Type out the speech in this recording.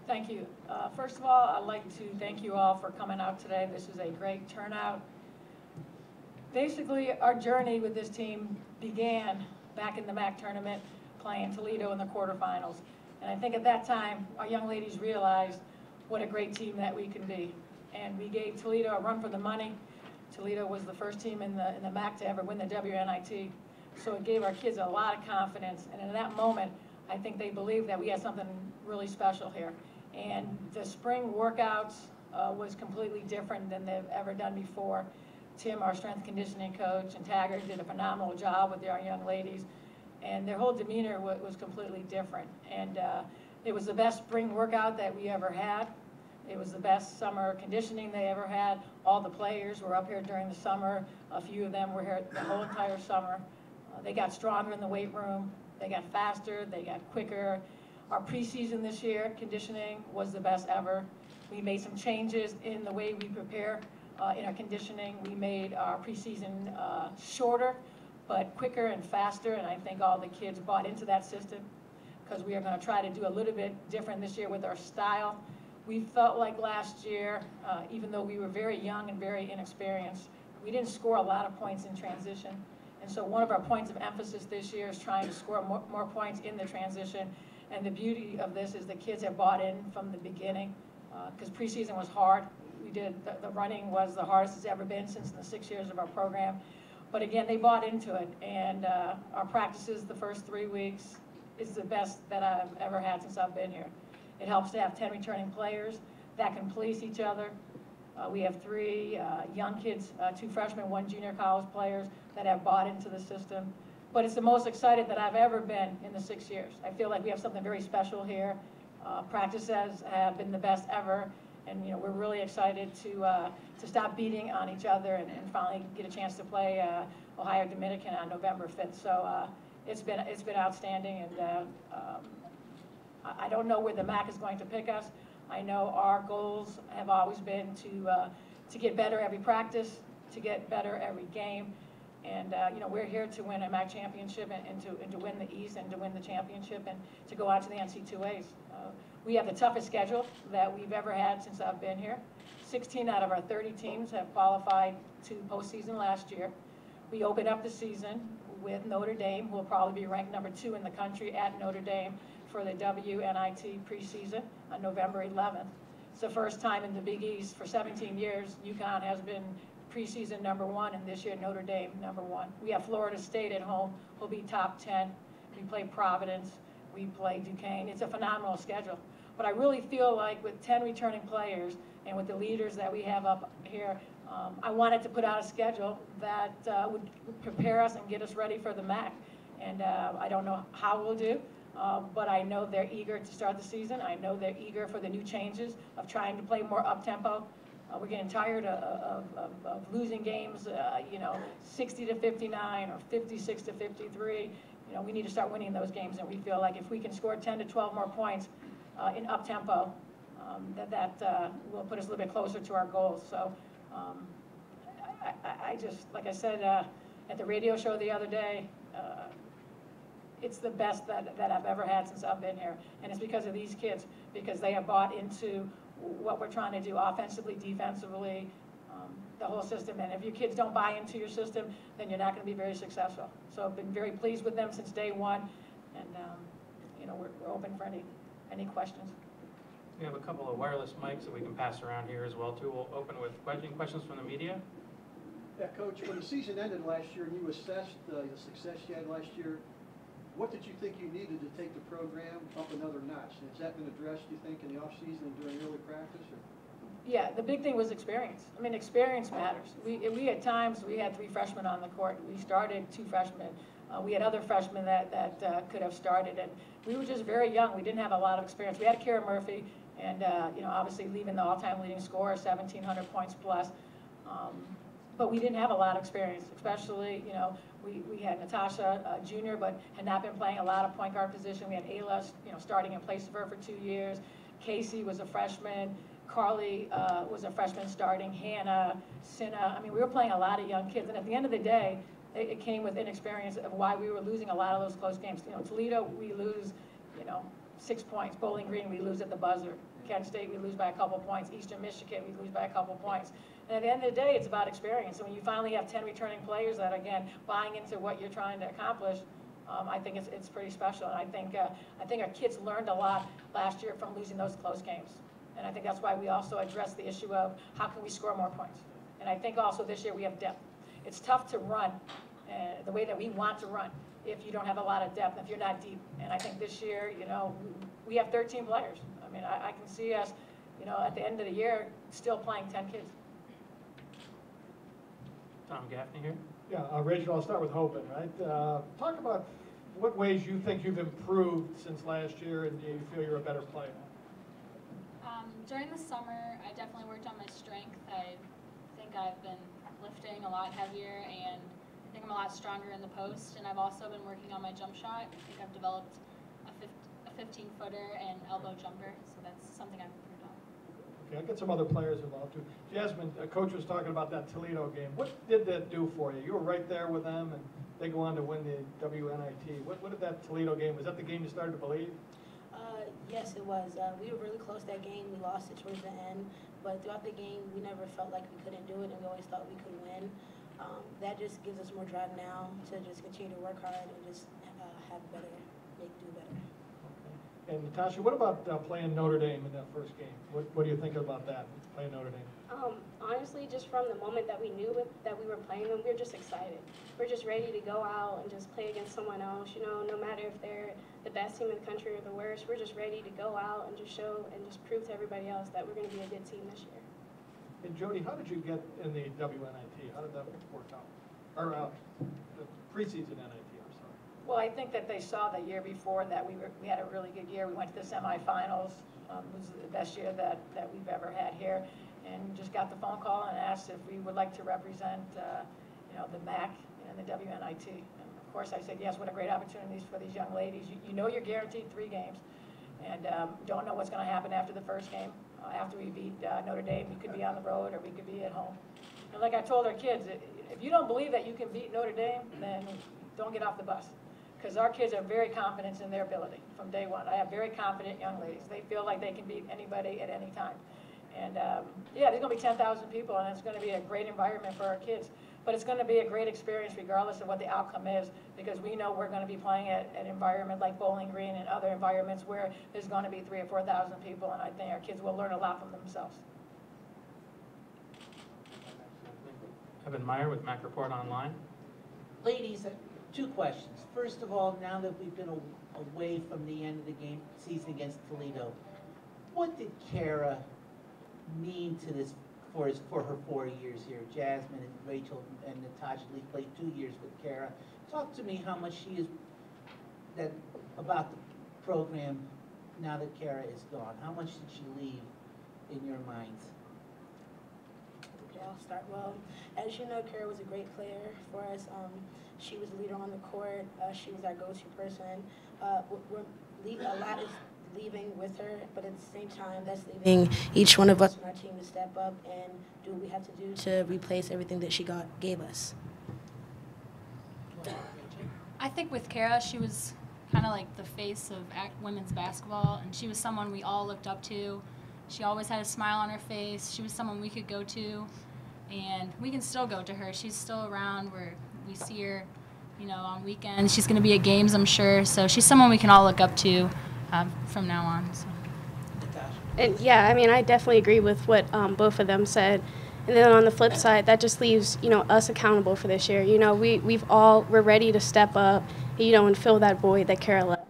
Thank you. First of all, I'd like to thank you all for coming out today. This is a great turnout. Basically, our journey with this team began back in the MAC tournament, playing Toledo in the quarterfinals. And I think at that time, our young ladies realized what a great team that we can be. And we gave Toledo a run for the money. Toledo was the first team in the MAC to ever win the WNIT. So it gave our kids a lot of confidence. And in that moment, I think they believed that we had something really special here. And the spring workouts was completely different than they've ever done before. Tim, our strength conditioning coach, and Taggart did a phenomenal job with our young ladies. And their whole demeanor was completely different. And it was the best spring workout that we ever had. It was the best summer conditioning they ever had. All the players were up here during the summer. A few of them were here the whole entire summer. They got stronger in the weight room. They got faster. They got quicker. Our preseason this year, conditioning, was the best ever. We made some changes in the way we prepare in our conditioning. We made our preseason shorter, but quicker and faster, and I think all the kids bought into that system because we are going to try to do a little bit different this year with our style. We felt like last year, even though we were very young and very inexperienced, we didn't score a lot of points in transition. And so one of our points of emphasis this year is trying to score more points in the transition. And the beauty of this is the kids have bought in from the beginning because preseason was hard. The running was the hardest it's ever been since the 6 years of our program. But again, they bought into it. And our practices the first 3 weeks is the best that I've ever had since I've been here. It helps to have 10 returning players that can police each other. We have 3 young kids, 2 freshmen, 1 junior college players that have bought into the system. But it's the most excited that I've ever been in the 6 years. I feel like we have something very special here. Practices have been the best ever, and we're really excited to stop beating on each other and finally get a chance to play Ohio Dominican on November 5th. So it's been outstanding, and I don't know where the MAC is going to pick us. I know our goals have always been to get better every practice, to get better every game, and we're here to win a MAC championship and to win the East and to win the championship and to go out to the NC2As. We have the toughest schedule that we've ever had since I've been here. 16 out of our 30 teams have qualified to postseason last year. We opened up the season with Notre Dame, who will probably be ranked number 2 in the country at Notre Dame for the WNIT preseason on November 11th. It's the first time in the Big East for 17 years UConn has been preseason number 1, and this year Notre Dame number 1. We have Florida State at home, who'll be top 10. We play Providence, we play Duquesne. It's a phenomenal schedule. But I really feel like with 10 returning players and with the leaders that we have up here, I wanted to put out a schedule that would prepare us and get us ready for the MAC. And I don't know how we'll do, but I know they're eager to start the season. I know they're eager for the new changes of trying to play more up-tempo. We're getting tired of losing games, 60 to 59 or 56 to 53. We need to start winning those games, and we feel like if we can score 10 to 12 more points in up-tempo, that will put us a little bit closer to our goals. So I just, like I said at the radio show the other day, it's the best that I've ever had since I've been here. And it's because of these kids, because they have bought into what we're trying to do offensively, defensively, the whole system. And if your kids don't buy into your system, then you're not going to be very successful. So I've been very pleased with them since day one, and we're open for any questions. We have a couple of wireless mics that we can pass around here as well too. We'll open with questions from the media. Yeah, Coach, when the season ended last year and you assessed the success you had last year, what did you think you needed to take the program up another notch? And has that been addressed, do you think, in the offseason and during early practice? Or? Yeah, the big thing was experience. I mean, experience matters. We had times we had 3 freshmen on the court. We started 2 freshmen. We had other freshmen that could have started, and we were just very young. We didn't have a lot of experience. We had Kara Murphy, and obviously leaving the all-time leading scorer, 1,700 points plus. But we didn't have a lot of experience, especially, we had Natasha Jr., but had not been playing a lot of point guard position. We had Ayla, starting in place of her for 2 years. Casey was a freshman. Carly was a freshman starting. Hannah, Sinna. I mean, we were playing a lot of young kids. And at the end of the day, it came with inexperience of why we were losing a lot of those close games. Toledo, we lose, 6 points. Bowling Green, we lose at the buzzer. Kent State, we lose by a couple points. Eastern Michigan, we lose by a couple points. And at the end of the day, it's about experience. And when you finally have 10 returning players that, again, buying into what you're trying to accomplish, I think it's pretty special. And I think our kids learned a lot last year from losing those close games. And I think that's why we also addressed the issue of how can we score more points. And I think also this year we have depth. It's tough to run the way that we want to run if you don't have a lot of depth, if you're not deep. And I think this year, you know, we have 13 players. I mean, I can see us, you know, at the end of the year still playing 10 kids. Tom Gaffney here. Yeah, Rachel, I'll start with Hoban, right? Talk about what ways you think you've improved since last year and you feel you're a better player. During the summer, I definitely worked on my strength. I think I've been lifting a lot heavier, and I think I'm a lot stronger in the post. And I've also been working on my jump shot. I think I've developed a 15-footer and elbow jumper, so that's something I've improved on. Okay, I'll get some other players involved too. Jasmine, Coach was talking about that Toledo game. What did that do for you? You were right there with them, and they go on to win the WNIT. What did that Toledo game, was that the game you started to believe? Yes, it was. We were really close that game. We lost it towards the end, but throughout the game, we never felt like we couldn't do it, and we always thought we could win. That just gives us more drive now to just continue to work hard and just do better. Okay. And Natasha, what about playing Notre Dame in that first game? What do you think about that, playing Notre Dame? Honestly, just from the moment that we knew that we were playing them, we were just excited. We're just ready to go out and just play against someone else. You know, no matter if they're the best team in the country or the worst, we're just ready to go out and just show and just prove to everybody else that we're going to be a good team this year. And Jodi, how did you get in the WNIT? How did that work out? Or the preseason NIT, I'm sorry. Well, I think that they saw the year before that we had a really good year. We went to the semifinals. It was the best year that we've ever had here. And just got the phone call and asked if we would like to represent, you know, the MAC and the WNIT. And of course, I said yes. What a great opportunities for these young ladies. You know, you're guaranteed 3 games, and don't know what's going to happen after the first game. After we beat Notre Dame, we could be on the road or we could be at home. And like I told our kids, if you don't believe that you can beat Notre Dame, then don't get off the bus. Because our kids are very confident in their ability from day one. I have very confident young ladies. They feel like they can beat anybody at any time. And yeah, there's going to be 10,000 people, and it's going to be a great environment for our kids. But it's going to be a great experience regardless of what the outcome is, because we know we're going to be playing at an environment like Bowling Green and other environments where there's going to be 3,000 or 4,000 people, and I think our kids will learn a lot from themselves. Evan Meyer with Mac Report Online. Ladies, 2 questions. First of all, now that we've been away from the end of the season against Toledo, what did Kara mean to this for her 4 years here? Jasmine and Rachel and Natasha Lee played 2 years with Kara. Talk to me how much she is about the program now that Kara is gone. How much did she leave in your minds? Okay, I'll start. Well, as you know, Kara was a great player for us. She was a leader on the court. She was our go-to person. A lot is leaving with her, but at the same time, that's leaving each one of us on our team to step up and do what we have to do to replace everything that she gave us. I think with Kara, she was kind of like the face of women's basketball, and she was someone we all looked up to. She always had a smile on her face. She was someone we could go to, and we can still go to her. She's still around. We see her, you know, on weekends. She's going to be at games, I'm sure. So she's someone we can all look up to from now on. So. And yeah, I mean, I definitely agree with what both of them said. And then on the flip side, that just leaves, you know, us accountable for this year. You know, we're ready to step up, you know, and fill that void that Kara left.